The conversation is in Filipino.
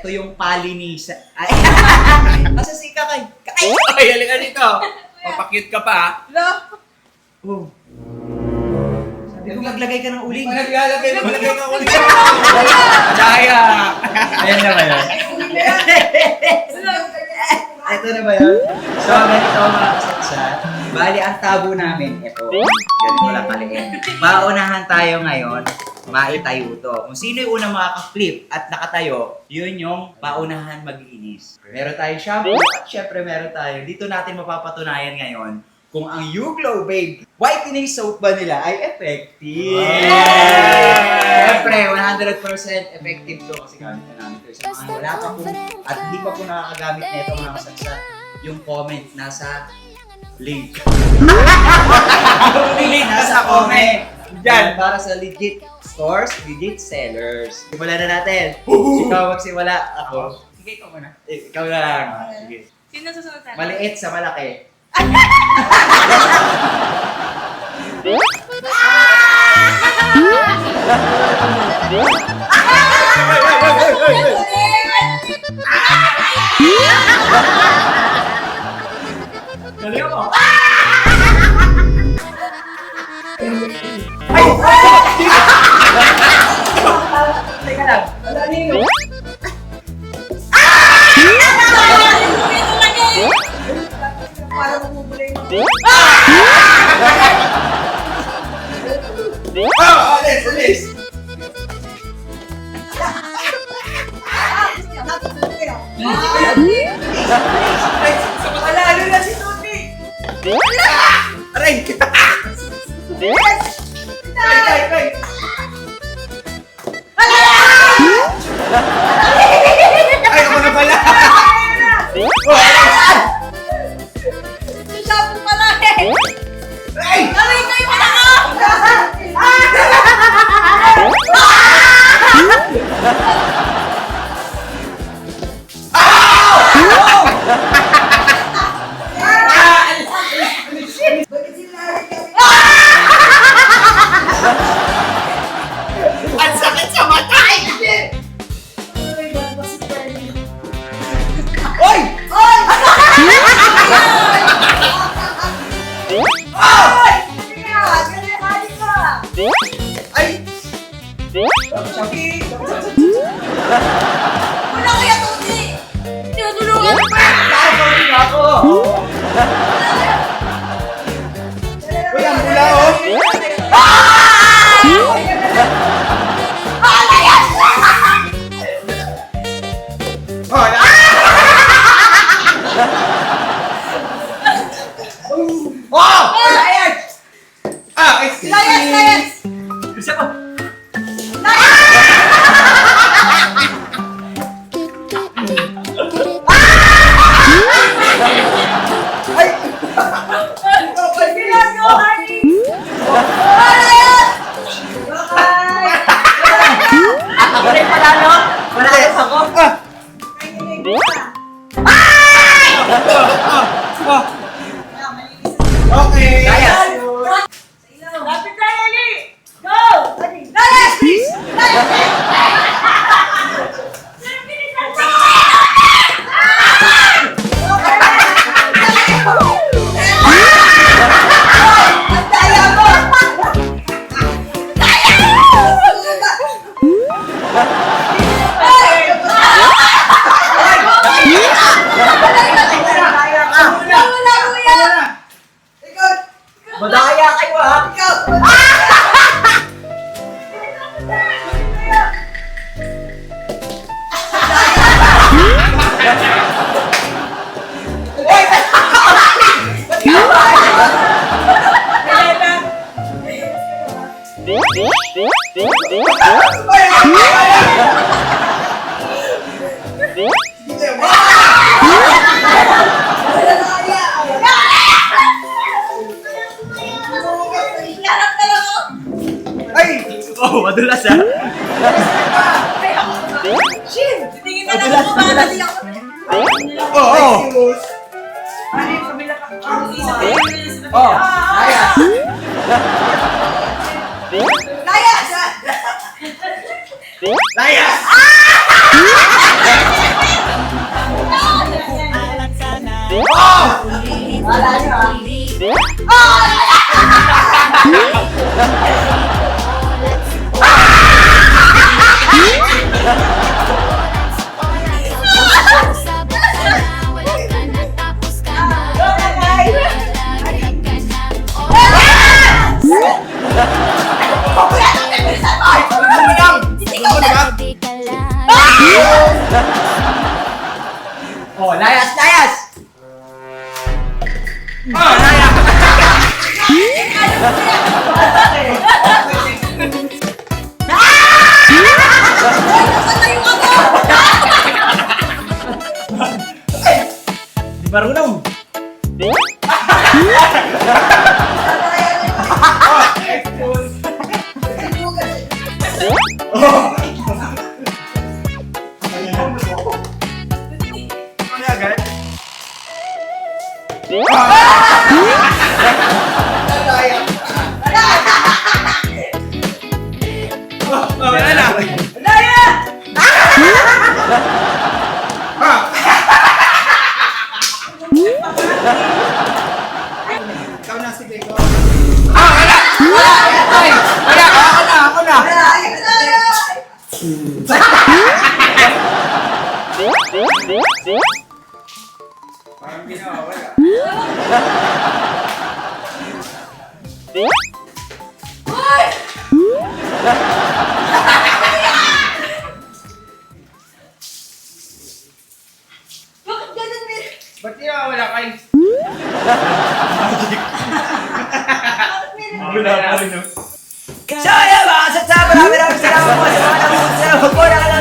ito yung palinisa. Ay, asa si Kakay? Kakay! Ay, halika dito. Papakyut ka pa, ha? Oh. Sabi ko maglagay ka ng uling. Naglalagay ka ulit. Madaya. Ayan na ba yun? Ito na ba yun? So, ganito mga kasatsa. Bali, ang tabo namin, ito. Ganito lang kaliit. Maunahan tayo ngayon, maitayo to. Kung sino yung unang makaka-flip at nakatayo, yun yung paunahan mag-iinis. Meron tayong shampoo at syempre meron tayo. Dito natin mapapatunayan ngayon kung ang YouGlow Babe whitening soap ba nila ay effective. Siyempre, 100% effective to kasi gamit na namin ito. Sa mga wala pa po at hindi pa po nakakagamit na ito mga kasatsa, yung comment nasa link. Yung link nasa comment. Diyan, para sa legit stores, legit sellers. Simulan na natin. Ikaw magsimula. Ako. Sige, ikaw muna. Ikaw na lang. Sige. Sino susunod sa akin? Maliit sa malaki. Dali ako. Teka lang. Wala nino. Parang bumulay mo. Alis! Wala, ano na si Tuti? Aray! Kay! Ay, ako na pala! Shampoo pala eh! Ay! Aray kayo pala ka! Ang sakit sa mata! Oy! Ay! Wala kaya Tuti! Tinutulungan mo pa! Ako! Uy, ang bula oh! Oh! Excuse me! Layas! Isa pa! Ako rin pala, no? Malakas ako. Okay! Layas! Lapit tayo, Ali! Go! Layas, please! Madaya kayo, ha? Larap na lang ako! Ay! Oh, madulas, ha? Shin! Tingin na lang ako, baka nali ako. Oo! Oh, layas! Layas! Layas! Wala nyo ah. Oh, layas, layas! Laya! Di marunong. Ano agad? Wala na! Ikaw na si Bego. Wala! Ay! Wala! Ako na! Parang ginawa, wala. Bakit ganun eh? Ba't ginawa wala kayo? Wala pa rin, no? So, yun mga kasatsa, maraming salamat po sa mga nanonood sa mga